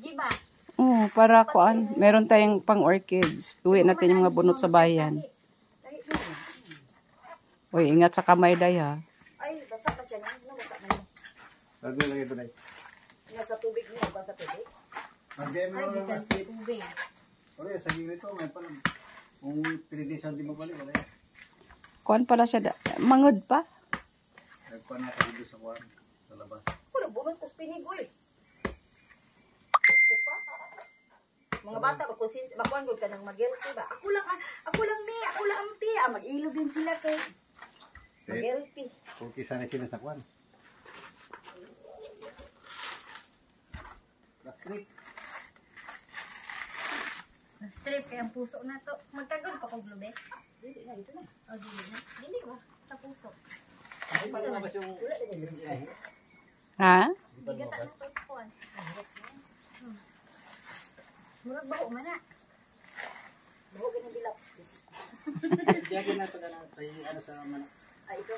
Giba. Oo, para kuan. Meron tayong pang orchids. Uwi natin yung mga bunot sa bayan. Uy, ingat sa kamay, day, ha. Ay, basa pa siya. Basa na. Lagi lang ito, day. Nasa tubig niya. Basa tubig. Mag-game mo lang mas tip. Tubig. Oye, sa gilid ito, may palang. Kung pinitisan di mo balik, wala yan. Kuan pala siya. Mangod pa. Nagpan na tayo doon sa kuwan. Sa labas. Wala, bunot ko pinigoy. Mga bata, makuhan ko ka ng mag-guilty ba? Ako lang ti. Mag-ilo din sila kay. Mag-guilty. Kung kisa na sila sa kuwan. Plastic. Strip kaya ang puso na to. Magkagod pa kong blube. Dili na, ito na. O, dili na. Dili mo, sa puso. Ay, paano labas yung... Ha? Bigatan na to, kuhan. Murag baho man na. Baho ganun dilap. Diyan na ito na tayo ano sa manok. Ay, ito.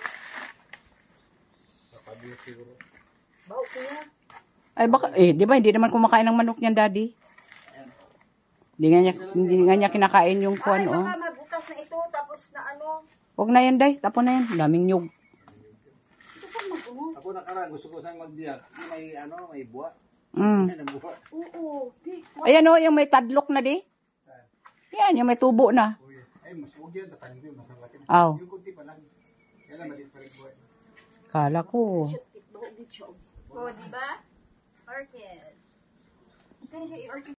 Sa pabio siguro. Baho kuya. Ay, baka, di ba, hindi naman kumakain ng manok niyan, daddy. Hindi nga niya kinakain yung kuan, Ay, oh. baka mabutas na ito, tapos na ano. Huwag na yan, day. Tapon na yan. Daming nyug. Ito saan mag-uno? Ako nakara, gusto ko saan magbiyak. May ano, may buwa. Mm. May nabuwa. Oo. Di. Ayan, oh, yung may tadlok na, di. Yan, yung may tubo na. Ay, mas huwag yan. Tatanim ko yung masang Aw. yung kunti pa lang. Yan lang, maliit pa rin buhay. Kala ko. Baho din siya. Oh, di ba? Orchid. Kaya siya i-orchid.